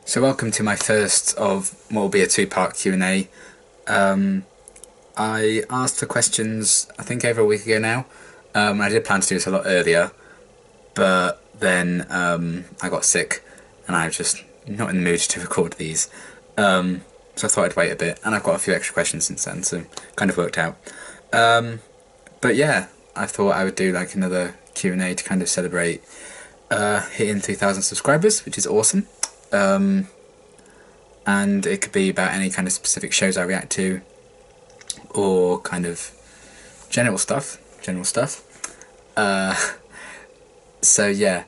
So welcome to my first of what will be a two-part Q&A. I asked for questions, I think over a week ago now. I did plan to do this a lot earlier, but then I got sick and I was just not in the mood to record these. So I thought I'd wait a bit, and I've got a few extra questions since then, so kind of worked out. But yeah, I thought I would do like another Q&A to kind of celebrate hitting 3,000 subscribers, which is awesome. And it could be about any kind of specific shows I react to, or kind of general stuff. So yeah,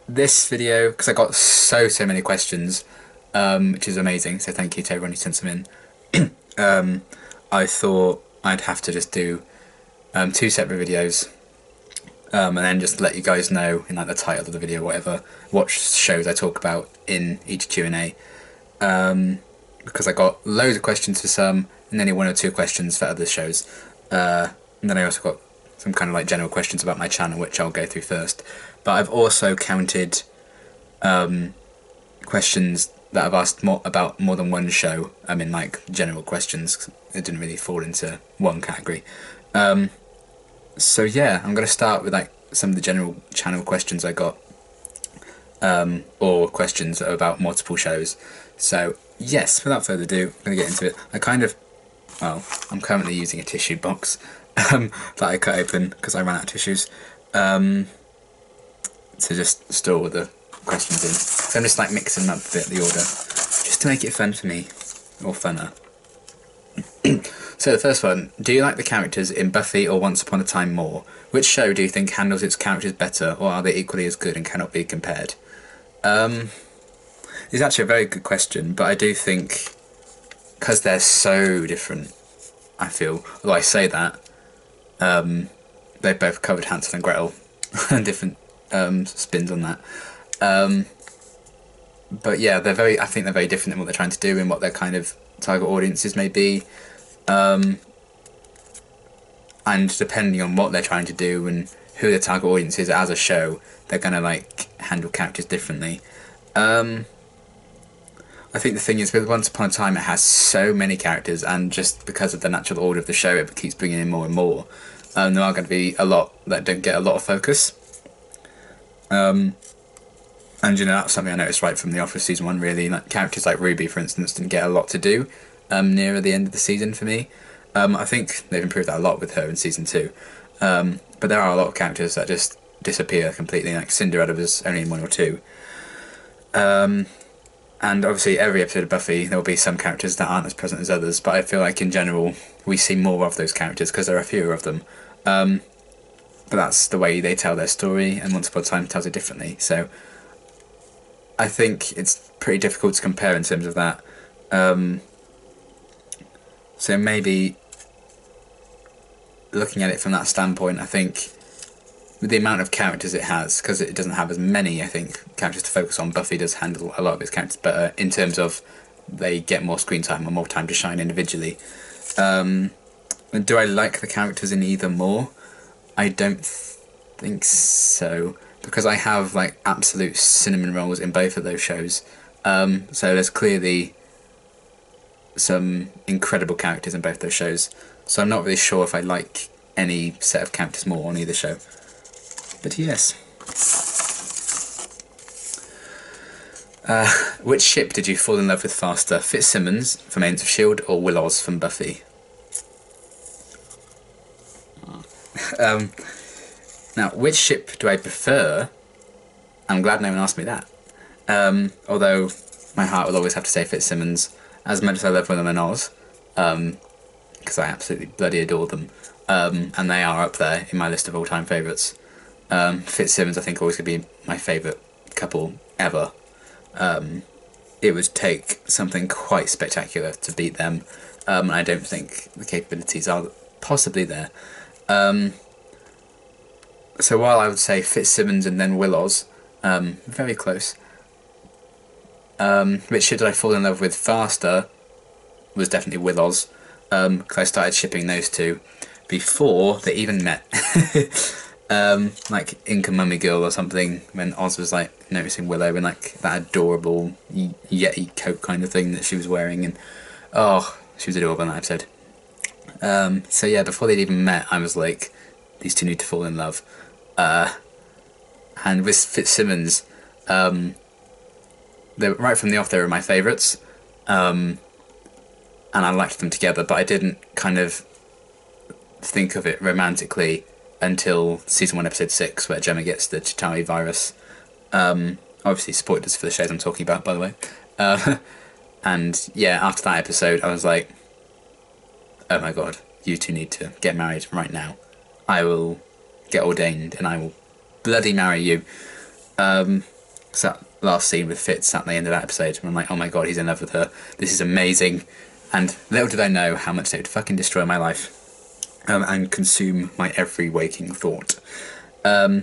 this video, because I got so many questions, which is amazing, so thank you to everyone who sent them in. I thought I'd have to just do 2 separate videos, and then just let you guys know in like the title of the video, whatever, what shows I talk about in each Q&A. Because I got loads of questions for some, and only 1 or 2 questions for other shows. And then I also got some kind of like general questions about my channel, which I'll go through first. But I've also counted questions that I've asked about more than one show. I mean, like general questions. 'Cause it didn't really fall into one category. So yeah, I'm going to start with like some of the general channel questions I got, or questions that are about multiple shows. So yes, without further ado, I'm going to get into it. I'm currently using a tissue box that I cut open because I ran out of tissues, to just store all the questions in. So I'm just like mixing them up a bit, the order, just to make it fun for me, or funner. So the first one, do you like the characters in Buffy or Once Upon a Time more? Which show do you think handles its characters better, or are they equally as good and cannot be compared? It's actually a very good question, but I do think, because they're so different, I feel, although I say that, they both covered Hansel and Gretel, and different spins on that. But yeah, I think they're very different in what they're trying to do and what their kind of target audiences may be. And depending on what they're trying to do and who their target audience is as a show, they're gonna like handle characters differently. I think the thing is, with Once Upon a Time, it has so many characters, and just because of the natural order of the show, it keeps bringing in more and more. There are going to be a lot that don't get a lot of focus. And you know, that's something I noticed right from The Office season 1, really. Like characters like Ruby, for instance, didn't get a lot to do nearer the end of the season for me. I think they've improved that a lot with her in season 2. But there are a lot of characters that just disappear completely, like Cinderella was only in 1 or 2. And obviously every episode of Buffy there will be some characters that aren't as present as others, but I feel like in general we see more of those characters because there are fewer of them. But that's the way they tell their story, and Once Upon a Time tells it differently. So I think it's pretty difficult to compare in terms of that. So maybe looking at it from that standpoint, I think with the amount of characters it has, because it doesn't have as many, I think, characters to focus on, Buffy does handle a lot of its characters better in terms of they get more screen time or more time to shine individually. Do I like the characters in either more? I don't think so, because I have like absolute cinnamon rolls in both of those shows. So there's clearly some incredible characters in both those shows. So I'm not really sure if I like any set of characters more on either show. But yes. Which ship did you fall in love with faster? Fitzsimmons from Agents of S.H.I.E.L.D. or Willows from Buffy? Now, which ship do I prefer? I'm glad no one asked me that. Although my heart will always have to say Fitzsimmons, as much as I love Willow and Oz, because I absolutely bloody adore them. And they are up there in my list of all-time favourites. Fitzsimmons, I think, always could be my favourite couple ever. It would take something quite spectacular to beat them, and I don't think the capabilities are possibly there. So while I would say Fitzsimmons and then Willows, very close. Which ship did I fall in love with faster? Was definitely Willows, because I started shipping those two before they even met. like Inca Mummy Girl or something, when Oz was like noticing Willow and like that adorable Yeti coat kind of thing that she was wearing, and oh, she was adorable in that episode. So yeah, before they'd even met, I was like, these two need to fall in love. And with Fitzsimmons, right from the off, they were my favourites, and I liked them together, but I didn't kind of think of it romantically until season 1, episode 6, where Gemma gets the Chitauri virus. Obviously, spoilers for the shows I'm talking about, by the way. And yeah, after that episode, I was like, oh my god, you two need to get married right now. I will get ordained and I will bloody marry you. So that last scene with Fitz at the end of that episode, I'm like, oh my god, he's in love with her. This is amazing. And little did I know how much they would fucking destroy my life. And consume my every waking thought. So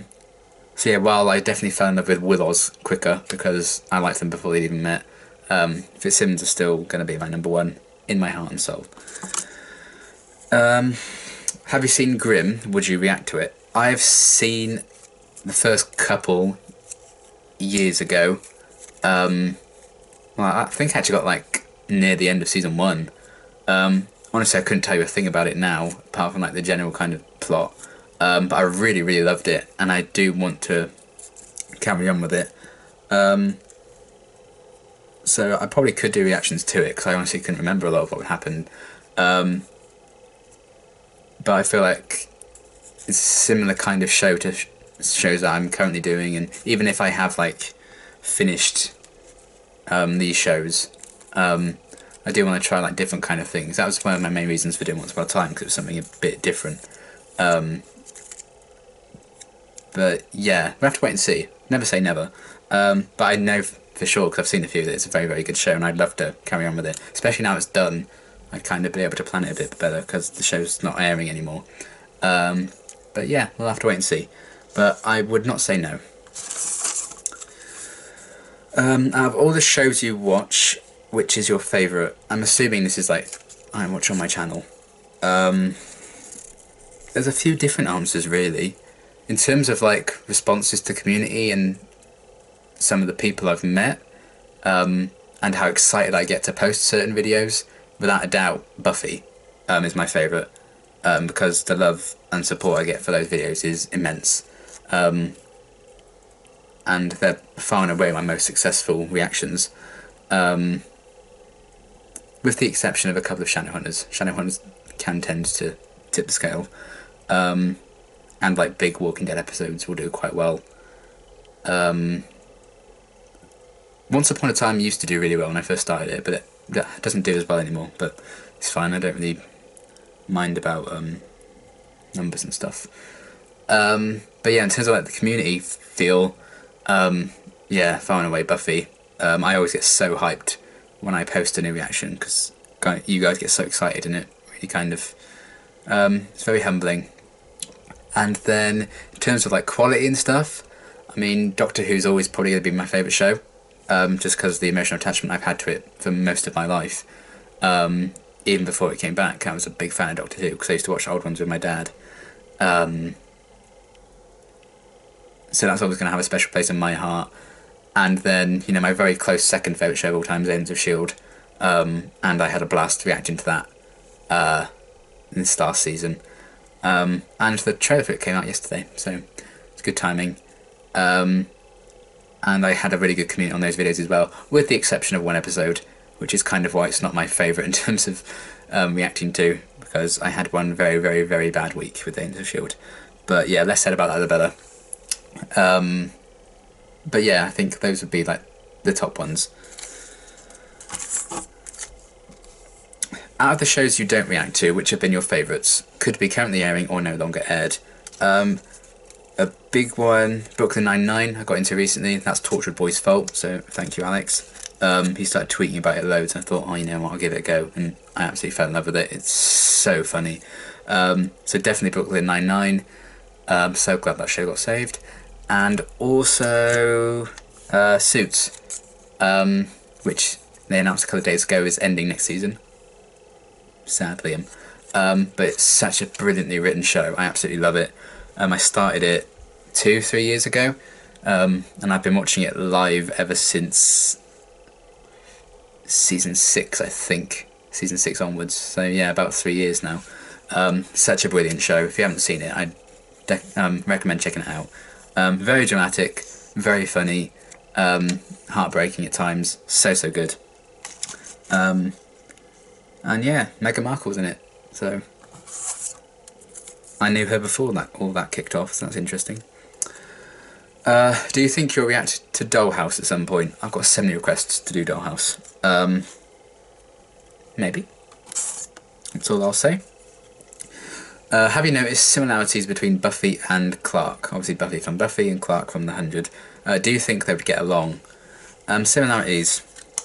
yeah, while I definitely fell in love with Willows quicker because I liked them before they'd even met, Fitzsimmons are still going to be my number one in my heart and soul. Have you seen Grimm? Would you react to it? I've seen the first couple years ago. Well, I think I actually got like near the end of season 1. Honestly, I couldn't tell you a thing about it now, apart from like the general kind of plot. But I really, really loved it, and I do want to carry on with it. So I probably could do reactions to it, because I honestly couldn't remember a lot of what happened. But I feel like it's a similar kind of show to shows that I'm currently doing, and even if I have like finished these shows, I do want to try like different kind of things. That was one of my main reasons for doing Once Upon a Time, because it was something a bit different. But yeah, we'll have to wait and see. Never say never. But I know for sure, because I've seen a few, that it's a very, very good show, and I'd love to carry on with it. Especially now it's done, I'd kind of be able to plan it a bit better, because the show's not airing anymore. But yeah, we'll have to wait and see. But I would not say no. Out of all the shows you watch, which is your favourite? I'm assuming this is like, I watch on my channel. There's a few different answers, really. In terms of like responses to community and some of the people I've met, and how excited I get to post certain videos, without a doubt, Buffy is my favourite, because the love and support I get for those videos is immense. And they're far and away my most successful reactions. With the exception of a couple of Shadowhunters. Shadowhunters can tend to tip the scale. And like big Walking Dead episodes will do quite well. Once Upon a Time used to do really well when I first started it, but it doesn't do as well anymore. But it's fine, I don't really mind about numbers and stuff. But yeah, in terms of like the community feel, yeah, far and away Buffy. I always get so hyped when I post a new reaction, because you guys get so excited, and it really kind of, it's very humbling. And then in terms of like quality and stuff, I mean, Doctor Who's always probably going to be my favourite show, just because of the emotional attachment I've had to it for most of my life. Even before it came back, I was a big fan of Doctor Who, because I used to watch old ones with my dad. So that's always going to have a special place in my heart. And then, you know, my very close second favourite show of all time is Agents of S.H.I.E.L.D. And I had a blast reacting to that in this last season. And the trailer for it came out yesterday, so it's good timing. And I had a really good community on those videos as well, with the exception of one episode, which is kind of why it's not my favourite in terms of reacting to, because I had one very, very, very bad week with Agents of S.H.I.E.L.D. But yeah, less said about that the better. But yeah, I think those would be like the top ones. Out of the shows you don't react to, which have been your favourites, could be currently airing or no longer aired. A big one, Brooklyn Nine-Nine, I got into recently. That's Tortured Boy's fault, so thank you, Alex. He started tweeting about it loads, and I thought, oh, you know what, I'll give it a go. And I absolutely fell in love with it. It's so funny. So definitely Brooklyn Nine-Nine. I'm so glad that show got saved. And also Suits, which they announced a couple of days ago is ending next season. Sad, Liam. But it's such a brilliantly written show. I absolutely love it. I started it 2-3 years ago, and I've been watching it live ever since season 6, I think. Season 6 onwards. So yeah, about 3 years now. Such a brilliant show. If you haven't seen it, I recommend checking it out. Very dramatic, very funny, heartbreaking at times. So good. And yeah, Meghan Markle's in it. So I knew her before all that kicked off, so that's interesting. Do you think you'll react to Dollhouse at some point? I've got so many requests to do Dollhouse. Maybe. That's all I'll say. Have you noticed similarities between Buffy and Clark? Obviously Buffy from Buffy and Clark from The 100. Do you think they would get along? Similarities.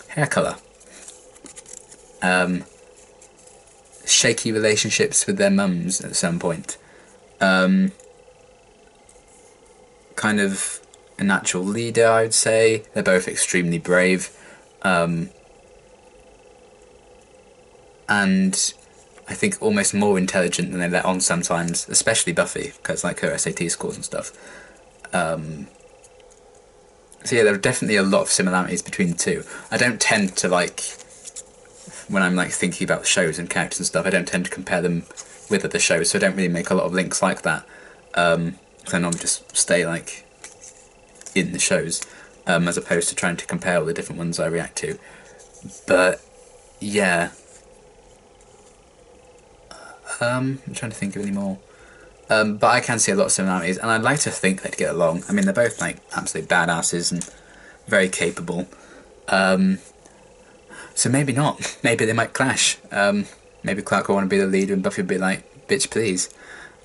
Hair colour. Shaky relationships with their mums at some point. Kind of a natural leader, I would say. They're both extremely brave. And I think almost more intelligent than they let on sometimes, especially Buffy, because like her SAT scores and stuff. So yeah, there are definitely a lot of similarities between the two. I don't tend to when I'm thinking about shows and characters and stuff, I don't tend to compare them with other shows, so I don't really make a lot of links like that. So I normally just stay in the shows, as opposed to trying to compare all the different ones I react to. But yeah. I'm trying to think of any more. But I can see a lot of similarities, and I'd like to think they'd get along. I mean, they're both absolute badasses and very capable. So maybe not. Maybe they might clash. Maybe Clark will want to be the leader and Buffy will be like, bitch please.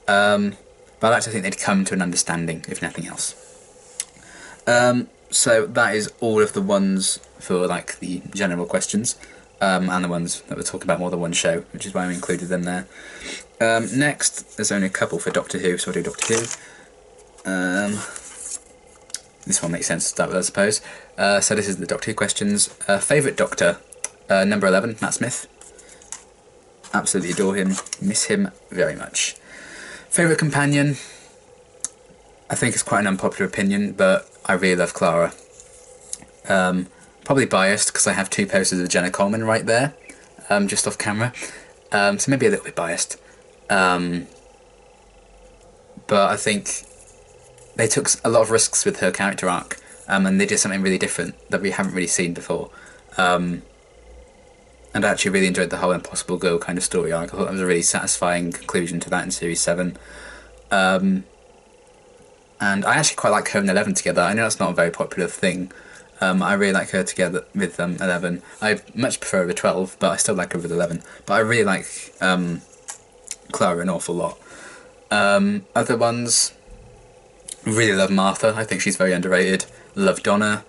But I'd like to think they'd come to an understanding, if nothing else. So that is all of the ones for the general questions. And the ones that we're talking about more than one show, which is why I included them there. Next, there's only a couple for Doctor Who, so I'll do Doctor Who. This one makes sense to start with, I suppose. So this is the Doctor Who questions. Favourite Doctor? Number 11, Matt Smith. Absolutely adore him. Miss him very much. Favourite companion? I think it's quite an unpopular opinion, but I really love Clara. Probably biased because I have 2 posters of Jenna Coleman right there, just off camera, so maybe a little bit biased. But I think they took a lot of risks with her character arc, and they did something really different that we haven't really seen before. And I actually really enjoyed the whole Impossible Girl kind of story arc. I thought that was a really satisfying conclusion to that in Series 7. And I actually quite like her and 11 together. I know that's not a very popular thing. I really like her together with 11. I much prefer her with 12, but I still like her with 11. But I really like Clara an awful lot. Other ones, really love Martha. I think she's very underrated. Love Donna.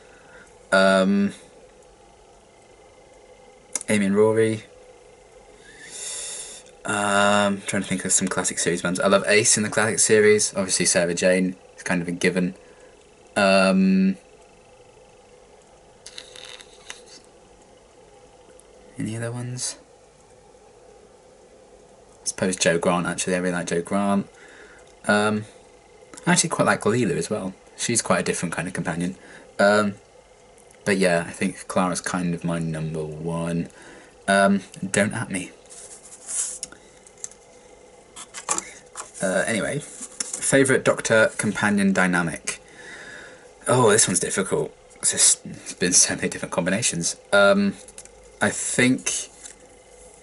Amy and Rory. Trying to think of some classic series ones. I love Ace in the classic series. Obviously Sarah Jane is kind of a given. Any other ones? I suppose Jo Grant, actually. I really like Jo Grant. I actually quite like Leela as well. She's quite a different kind of companion. But yeah, I think Clara's kind of my number 1. Don't at me. Anyway, favourite Doctor companion dynamic? Oh, this one's difficult. It's been so many different combinations. I think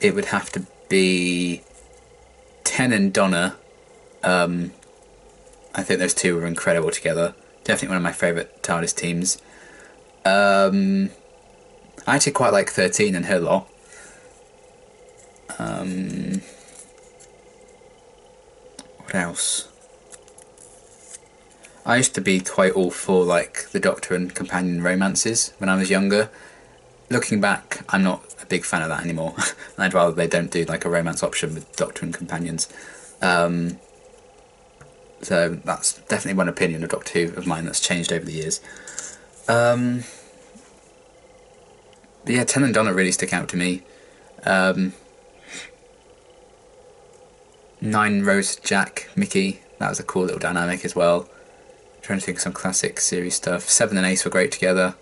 it would have to be Ten and Donna. I think those two were incredible together. Definitely one of my favourite TARDIS teams. I actually quite like 13 and her lot. What else? I used to be quite all for the Doctor and companion romances when I was younger. Looking back, I'm not a big fan of that anymore, and I'd rather they don't do a romance option with Doctor and companions. So that's definitely one opinion of Doctor Who of mine that's changed over the years. But yeah, Ten and Donna really stick out to me. 9, Rose, Jack, Mickey, That was a cool little dynamic as well. Trying to think of some classic series stuff. Seven and Ace were great together.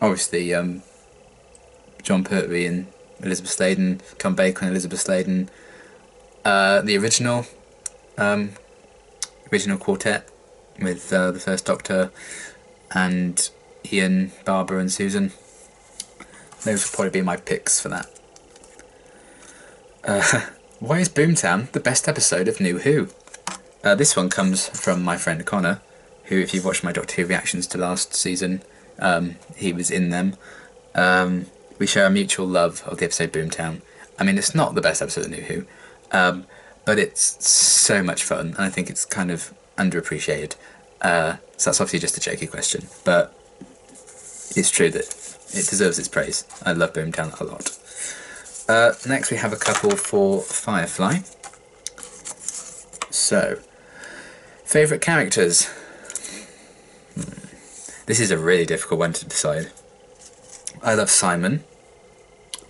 Obviously, John Pertwee and Elizabeth Sladen, Tom Baker and Elizabeth Sladen. The original quartet with the First Doctor and Ian, Barbara and Susan. Those would probably be my picks for that. Why is Boomtown the best episode of New Who? This one comes from my friend Connor, who, if you've watched my Doctor Who reactions to last season, he was in them. We share a mutual love of the episode Boomtown. I mean, it's not the best episode of New Who, but it's so much fun, and I think it's kind of underappreciated. So that's obviously just a jokey question, but it's true that it deserves its praise. I love Boomtown a lot. Next we have a couple for Firefly. So, favourite characters? This is a really difficult one to decide. I love Simon.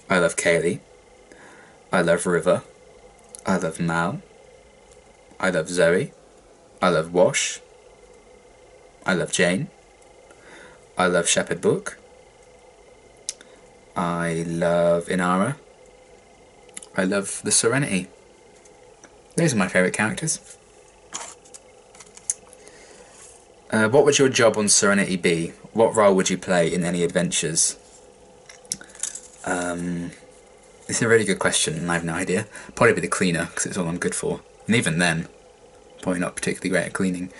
I love Kaylee. I love River. I love Mal. I love Zoe. I love Wash. I love Jane. I love Shepherd Book. I love Inara. I love the Serenity. Those are my favourite characters. What would your job on Serenity be? What role would you play in any adventures? It's a really good question and I have no idea. Probably be the cleaner, because it's all I'm good for. And even then, probably not particularly great at cleaning.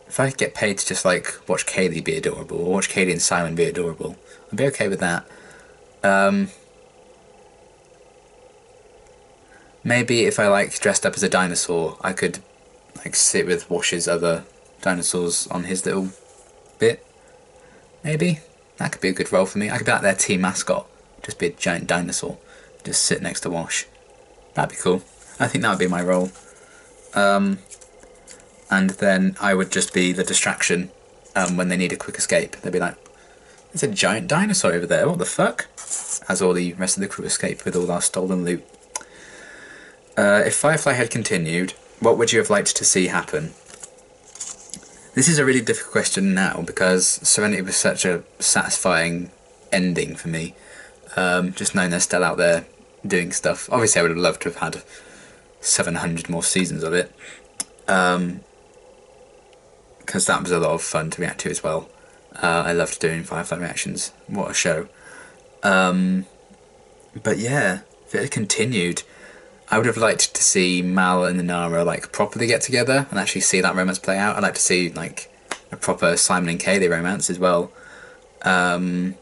If I could get paid to just like watch Kaylee be adorable, or watch Kaylee and Simon be adorable, I'd be okay with that. Maybe if I like dressed up as a dinosaur, I could like sit with Wash's other dinosaurs on his little bit. Maybe that could be a good role for me. I could be like their team mascot, just be a giant dinosaur, just sit next to Wash. That'd be cool. I think that would be my role. And then I would just be the distraction when they need a quick escape. They'd be like, "There's a giant dinosaur over there. What the fuck?" As all the rest of the crew escape with all our stolen loot. If Firefly had continued, what would you have liked to see happen? This is a really difficult question now because Serenity was such a satisfying ending for me. Just knowing they're still out there doing stuff. Obviously I would have loved to have had 700 more seasons of it. Because that was a lot of fun to react to as well. I loved doing Firefly reactions. What a show. But yeah, if it had continued, I would have liked to see Mal and Inara like properly get together and actually see that romance play out. I'd like to see like a proper Simon and Kaylee romance as well. I'd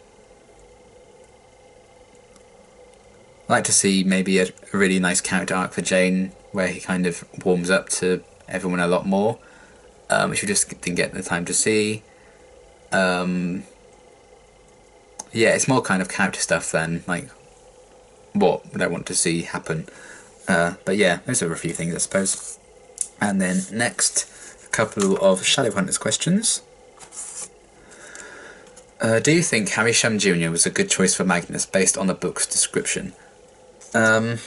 like to see maybe a really nice character arc for Jane where he kind of warms up to everyone a lot more, which we just didn't get the time to see. Yeah, it's more kind of character stuff than like what would I want to see happen. But yeah, those are a few things I suppose. And then next, a couple of Shadowhunters questions. Do you think Harry Shum Jr. was a good choice for Magnus based on the book's description? I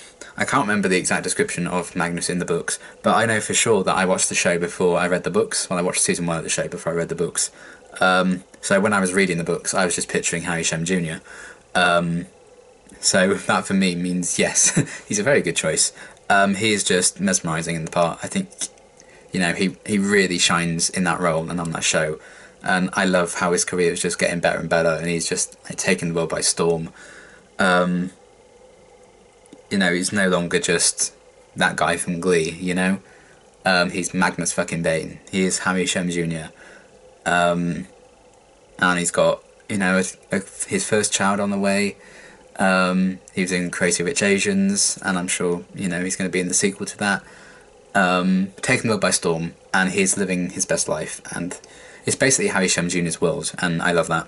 can't remember the exact description of Magnus in the books, but I know for sure that I watched the show before I read the books. Well, I watched season 1 of the show before I read the books. So when I was reading the books, I was just picturing Harry Shum Jr. So that for me means yes, he's a very good choice. He is just mesmerising in the part. I think, you know, he really shines in that role and on that show. And I love how his career is just getting better and better, and he's just like, taking the world by storm. You know, he's no longer just that guy from Glee, you know? He's Magnus fucking Bane. He is Harry Shum Jr. And he's got, you know, his first child on the way. He was in Crazy Rich Asians, and I'm sure, you know, he's going to be in the sequel to that. Taking the world by storm, and he's living his best life, and it's basically Harry Shum Jr.'s world, and I love that.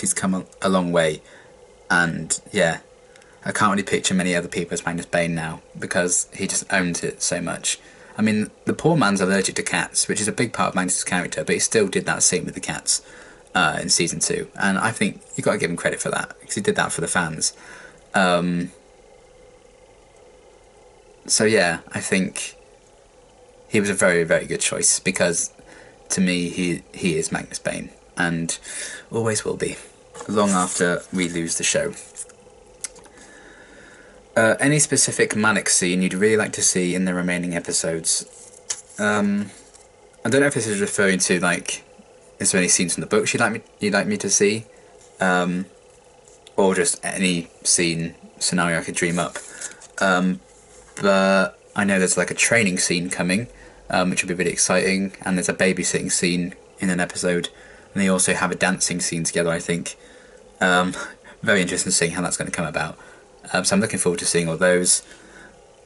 He's come a long way, and yeah, I can't really picture many other people as Magnus Bane now, because he just owns it so much. I mean, the poor man's allergic to cats, which is a big part of Magnus' character, but he still did that scene with the cats. in season 2, and I think you got to give him credit for that because he did that for the fans. So yeah, I think he was a very, very good choice because to me he is Magnus Bane and always will be, long after we lose the show. Any specific Malik scene you'd really like to see in the remaining episodes? I don't know if this is referring to, like, is there any scenes from the books you'd like me to see, or just any scene scenario I could dream up. But I know there's like a training scene coming, which will be really exciting, and there's a babysitting scene in an episode, and they also have a dancing scene together, I think. Very interesting seeing how that's going to come about. So I'm looking forward to seeing all those.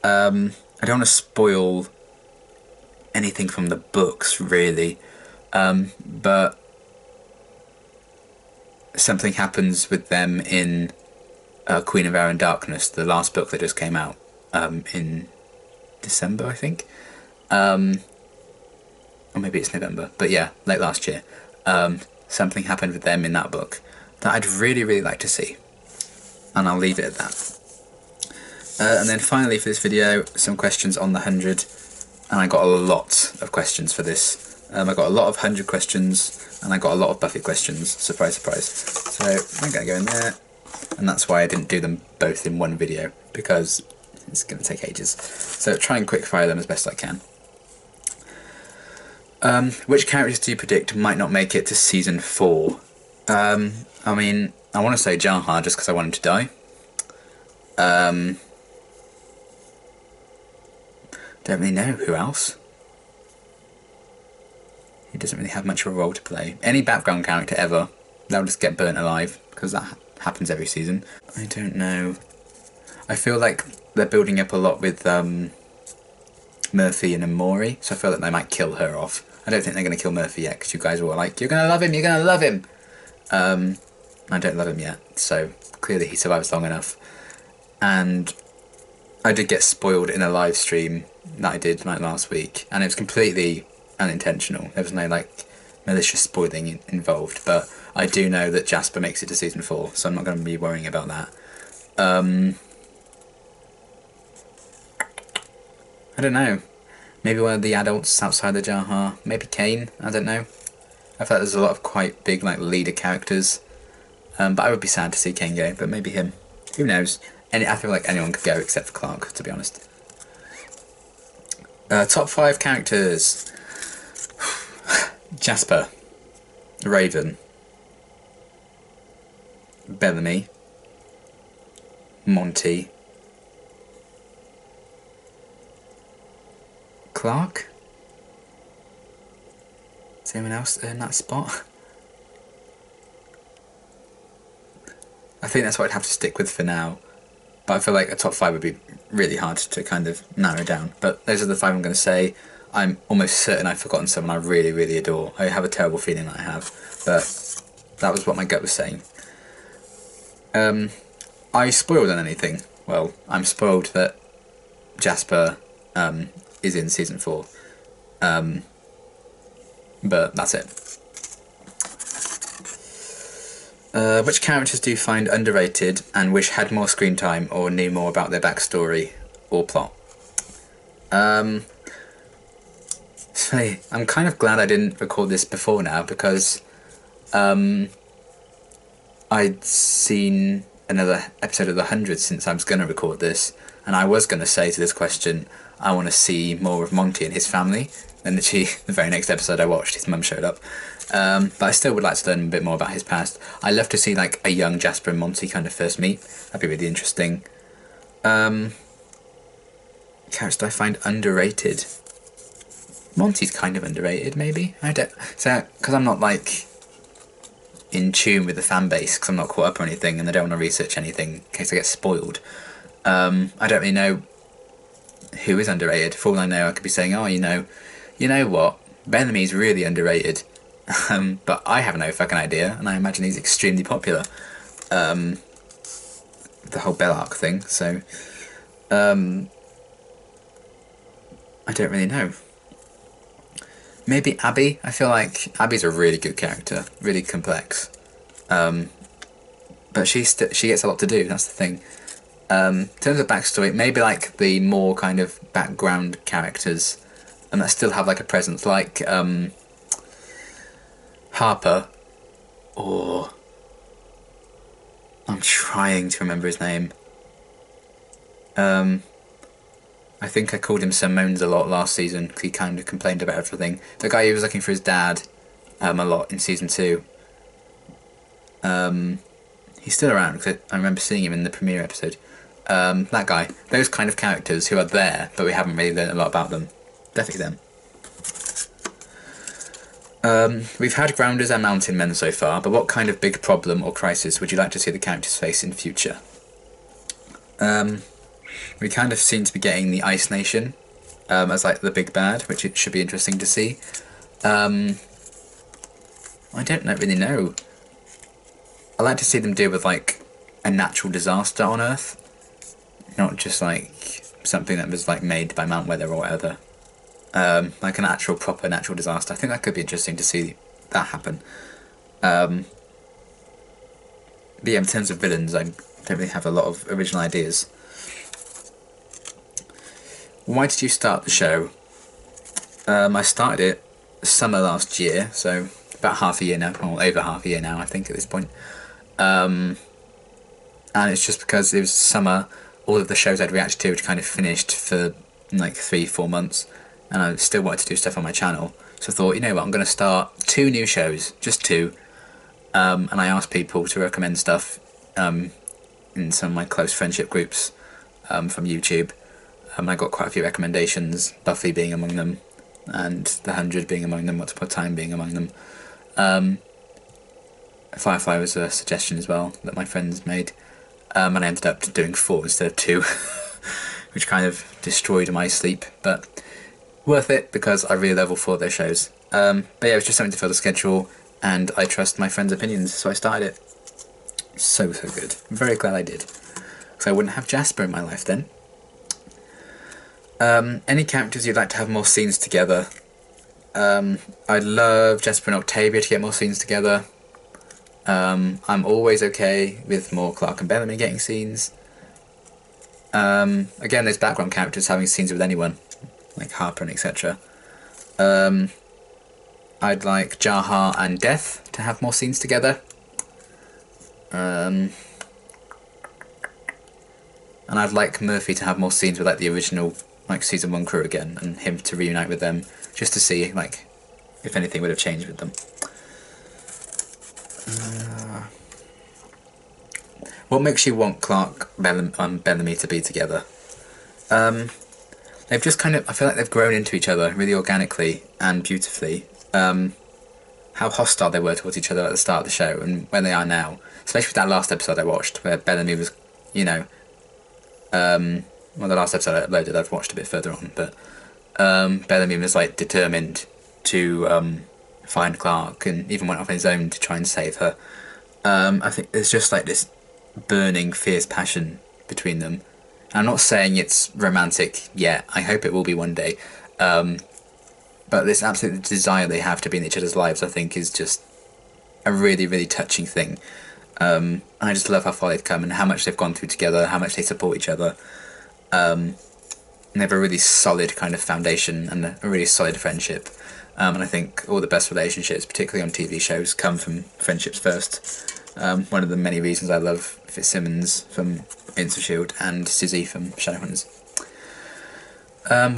I don't want to spoil anything from the books, really, but something happens with them in Queen of Air and Darkness, the last book that just came out in December, I think. Or maybe it's November, but yeah, late last year. Something happened with them in that book that I'd really, really like to see. And I'll leave it at that. And then finally for this video, some questions on the 100. And I got a lot of questions for this. I got a lot of 100 questions, and I got a lot of Buffy questions. Surprise, surprise. So I'm going to go in there. And that's why I didn't do them both in one video, because it's going to take ages. So try and quickfire them as best I can. Which characters do you predict might not make it to season 4? I mean, I want to say Jahar just because I want him to die. Don't really know who else. He doesn't really have much of a role to play. Any background character ever, they'll just get burnt alive, because that happens every season. I don't know. I feel like they're building up a lot with Murphy and Amori, so I feel like they might kill her off. I don't think they're going to kill Murphy yet, because you guys were like, you're going to love him, you're going to love him! I don't love him yet, so clearly he survives long enough. And I did get spoiled in a live stream that I did like last week, and it was completely unintentional. There was no like malicious spoiling involved, but I do know that Jasper makes it to season 4, so I'm not going to be worrying about that. I don't know. Maybe one of the adults outside the Jahar. Maybe Kane. I don't know. I feel like there's a lot of quite big like leader characters, but I would be sad to see Kane go. But maybe him. Who knows? I feel like anyone could go except for Clark, to be honest. Top 5 characters. Jasper, Raven, Bellamy, Monty, Clark? Is anyone else in that spot? I think that's what I'd have to stick with for now. But I feel like a top 5 would be really hard to kind of narrow down. But those are the 5 I'm going to say. I'm almost certain I've forgotten someone I really, really adore. I have a terrible feeling that I have. But that was what my gut was saying. Are you spoiled on anything? Well, I'm spoiled that Jasper is in season 4. But that's it. Which characters do you find underrated and wish had more screen time or knew more about their backstory or plot? So I'm kind of glad I didn't record this before now, because I'd seen another episode of The 100 since I was going to record this, and I was going to say to this question, I want to see more of Monty and his family. And literally the very next episode I watched, his mum showed up. But I still would like to learn a bit more about his past. I'd love to see like a young Jasper and Monty kind of first meet. That'd be really interesting. Characters I find underrated. Monty's kind of underrated, maybe. I don't. So because I'm not like in tune with the fan base, because I'm not caught up or anything, and I don't want to research anything in case I get spoiled. I don't really know who is underrated. For all I know, I could be saying, oh, you know what, Bellamy's really underrated. But I have no fucking idea, and I imagine he's extremely popular. The whole Bellark thing, so I don't really know. Maybe Abby. I feel like Abby's a really good character, really complex. But she gets a lot to do. That's the thing. In terms of backstory, maybe like the more kind of background characters, and that still have like a presence, like Harper, or I'm trying to remember his name. I think I called him Sir Moans a lot last season because he kind of complained about everything. The guy who was looking for his dad a lot in season 2. He's still around because I remember seeing him in the premiere episode. That guy. Those kind of characters who are there, but we haven't really learned a lot about them. Definitely them. We've had Grounders and Mountain Men so far, but what kind of big problem or crisis would you like to see the characters face in future? We kind of seem to be getting the Ice Nation as like the big bad, which it should be interesting to see. I don't really know. I like to see them deal with like a natural disaster on Earth, not just like something that was like made by Mount Weather or whatever. Like an actual proper natural disaster. I think that could be interesting to see that happen. But yeah, in terms of villains, I don't really have a lot of original ideas. Why did you start the show? I started it summer last year, so about half a year now, or over half a year now, I think, at this point. And it's just because it was summer, all of the shows I'd reacted to had kind of finished for like 3-4 months, and I still wanted to do stuff on my channel. So I thought, you know what, I'm going to start 2 new shows, just 2. And I asked people to recommend stuff in some of my close friendship groups from YouTube. I got quite a few recommendations, Buffy being among them, and The 100 being among them, Once Upon a Time being among them. Firefly was a suggestion as well that my friends made, and I ended up doing 4 instead of 2, which kind of destroyed my sleep, but worth it because I really love all 4 of their shows. But yeah, it was just something to fill the schedule, and I trust my friends' opinions, so I started it. So good. I'm very glad I did, because I wouldn't have Jasper in my life then. Any characters you'd like to have more scenes together? I'd love Jasper and Octavia to get more scenes together. I'm always okay with more Clark and Bellamy getting scenes. Again, there's background characters having scenes with anyone, like Harper and etc. I'd like Jahar and Death to have more scenes together. And I'd like Murphy to have more scenes with like the original like season 1 crew again, and him to reunite with them, just to see like if anything would have changed with them. What makes you want Clark and Bellamy to be together? They've just kind of, I feel like they've grown into each other really organically and beautifully. How hostile they were towards each other at the start of the show, and where they are now, especially with that last episode I watched where Bellamy was, you know, well, the last episode I uploaded I've watched a bit further on, but Bellamy was like determined to find Clark, and even went off on his own to try and save her. I think there's just like this burning, fierce passion between them. I'm not saying it's romantic yet, I hope it will be one day, but this absolute desire they have to be in each other's lives, I think, is just a really, really touching thing. I just love how far they've come and how much they've gone through together, how much they support each other. And they have a really solid kind of foundation and a really solid friendship. And I think all the best relationships, particularly on TV shows, come from friendships first. One of the many reasons I love Fitzsimmons from Agents of S.H.I.E.L.D. and Susie from Shadowhunters.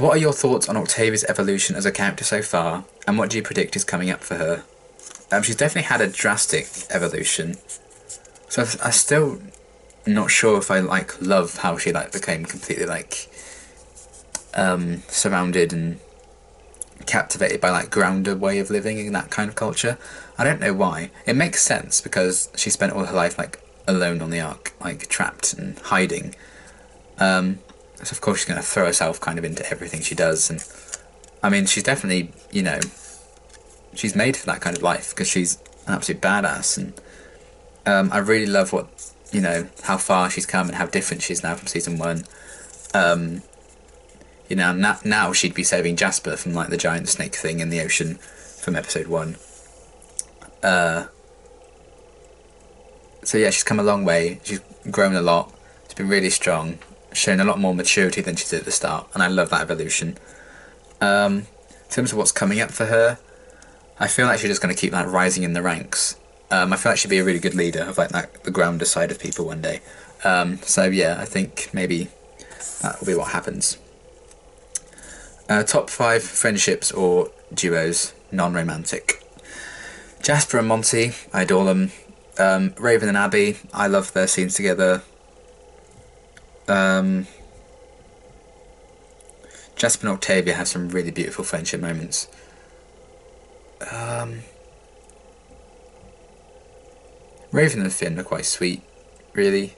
What are your thoughts on Octavia's evolution as a character so far, and what do you predict is coming up for her? She's definitely had a drastic evolution, so I'm still not sure if I like love how she like became completely like surrounded and captivated by like grounded way of living in that kind of culture. I don't know why. It makes sense because she spent all her life like alone on the Ark, like trapped and hiding. So of course she's going to throw herself kind of into everything she does, and I mean she's definitely, you know, she's made for that kind of life because she's an absolute badass, and I really love what, you know, how far she's come and how different she is now from season 1. You know, now she'd be saving Jasper from like the giant snake thing in the ocean from episode 1. So yeah, she's come a long way. She's grown a lot. She's been really strong, shown a lot more maturity than she did at the start, and I love that evolution. In terms of what's coming up for her, I feel like she's just going to keep like rising in the ranks. I feel like she'd be a really good leader of like the grounder side of people one day. So yeah, I think maybe that will be what happens. Top 5 friendships or duos, non-romantic. Jasper and Monty, I adore them. Raven and Abby, I love their scenes together. Jasper and Octavia have some really beautiful friendship moments. Raven and Finn are quite sweet, really.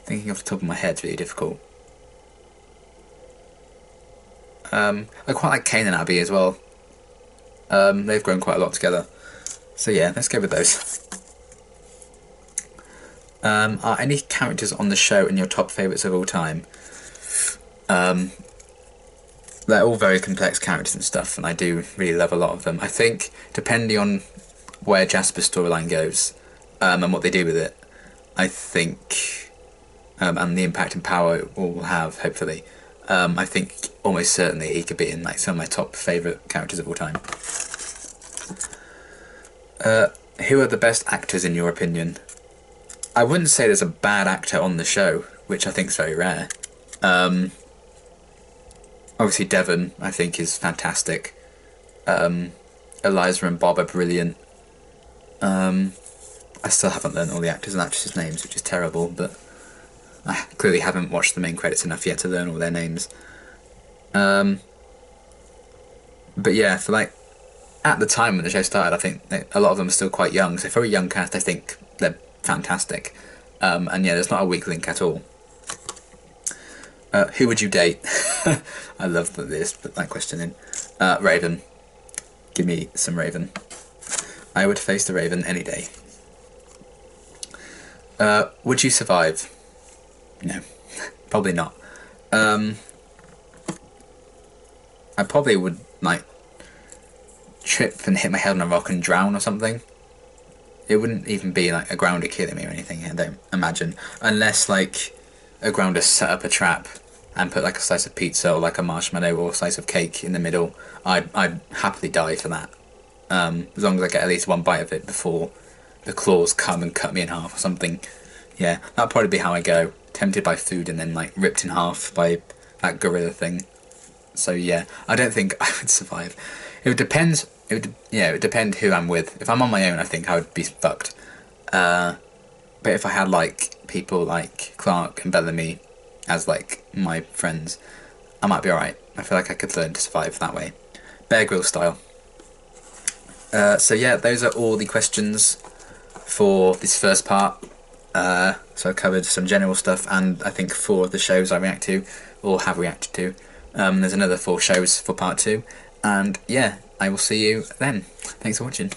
Thinking off the top of my head is really difficult. I quite like Kane and Abby as well. They've grown quite a lot together. So yeah, let's go with those. Are any characters on the show in your top favourites of all time? They're all very complex characters and stuff, and I do really love a lot of them. I think, depending on where Jasper's storyline goes, and what they do with it, I think, and the impact and power it will have, hopefully, I think almost certainly he could be in like some of my top favourite characters of all time. Who are the best actors in your opinion? I wouldn't say there's a bad actor on the show, which I think is very rare. Obviously Devon, I think, is fantastic. Eliza and Bob are brilliant. I still haven't learned all the actors and actresses' names, which is terrible, but I clearly haven't watched the main credits enough yet to learn all their names. But yeah, for like, at the time when the show started, I think a lot of them are still quite young, so for a young cast I think they're fantastic. And yeah, there's not a weak link at all. Who would you date? I love that this put that question in. Raven. Give me some Raven. I would face the Raven any day. Would you survive? No, probably not. I probably would like trip and hit my head on a rock and drown or something. It wouldn't even be like a grounder killing me or anything, I don't imagine, unless like a grounder set up a trap and put like a slice of pizza or like a marshmallow or a slice of cake in the middle. I'd happily die for that, as long as I get at least one bite of it before the claws come and cut me in half or something. Yeah, that'd probably be how I go, tempted by food and then like ripped in half by that gorilla thing. So yeah, I don't think I would survive. It would depend. It would depend who I'm with. If I'm on my own, I think I would be fucked. But if I had like people like Clark and Bellamy as like my friends, I might be alright. I feel like I could learn to survive that way, Bear Grylls style. So yeah, those are all the questions for this first part. So I covered some general stuff, and I think 4 of the shows I react to or have reacted to. There's another 4 shows for part 2, and yeah, I will see you then. Thanks for watching.